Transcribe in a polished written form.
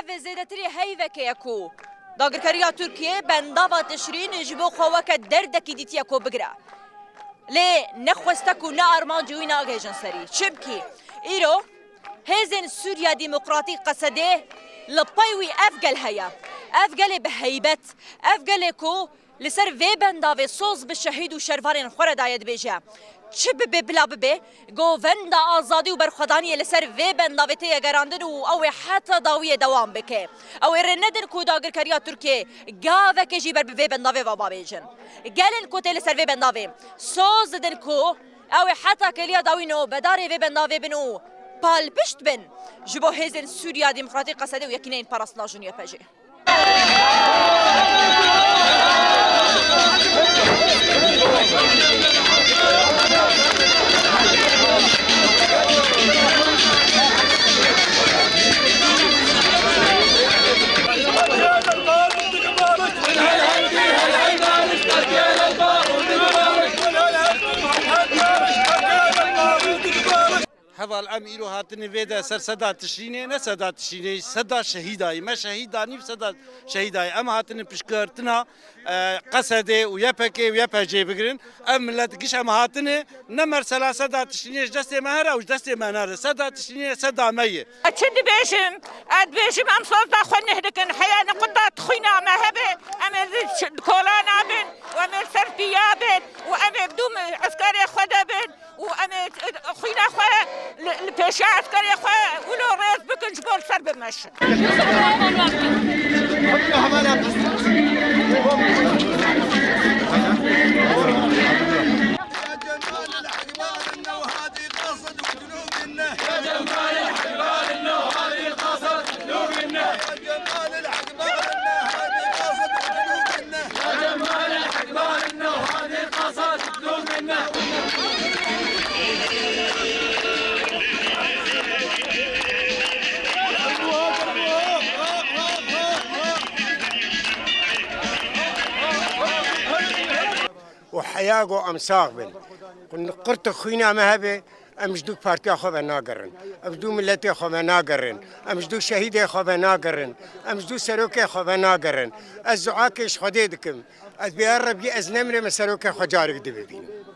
ev zêdetirî heyveke ye ku dagirkariya Tirkiye bendava tişrîn ji bo xwe weke derdekî dîtiye ku bigire. Lê nexweste ku ne armancî wî nagêjin serî. Çimkî îro hêzên Sûriya Demokratîk Qesedê li pey wî ev gel heye. Ev gelê bi heybet, ev gelê ku li ser vê bendavê soz bi şehîd û şervanên xwe re daye dibêje. Çi bibe bila bibe, govenda azadî û berxwedaniyê li ser vê bendavê tê ye gerandin û ew ê heta dawiyê dewam bike. Ew ê rê nedin ku dagirkariya Tirkiye gavekê jî ber bi vê bendavê ve babêjin. Gelin ku tê li ser vê bendavê soz didin ku ew ê heta kêliya dawîn û bedarê vê bendavê bin û palpişt bin ji bo hêzên Sûriya Demokratîk Qesedê û yekîneyên parastina Juniya Pejê. هەواڵ ئەم ئیرۆ هاتنی وێدا سەر سەدا تشینێ نە سەدا تشینێ سەدا شەهیدایی مە شەهیدانی سەدا شەهیدایی ئەم هاتنی پشکردنا قەسەدێ و یەپەکێ و یەپەجێ بگرن ئەم ملەت گشت ئەم هاتنێ نەمەر سەلا سەدا تشینێش دەستێمە هەرا و دەستێمە نارە سەدا تشینێ سەدا مەیە چ دبێژم ئەدبێژم ئەم سۆزدا خۆ نهدەکەن حەیانە قوتا تخوینا ئەمە هەبێ ئەمێ کۆلا نابن و ئەمێ سەرپیا بێت و ئەمێ بدوم عسکارێ خۆ دەبن و ئەمێ خوینا خۆ پێشە عسکارێ خۆ ولۆ ڕێز بکن ji بۆ سەر بمەشن. وحياقو أمساق بن كن قرط خوينا ما هبه أمجدو بارتيا خو بناقرن أمجدو ملتي خو بناقرن أمجدو شهيدي خو بناقرن أمجدو سروكي خو بناقرن الزعاكش خديدكم أتبيار ربي أزنمري مسروكي خو جارك دبيبين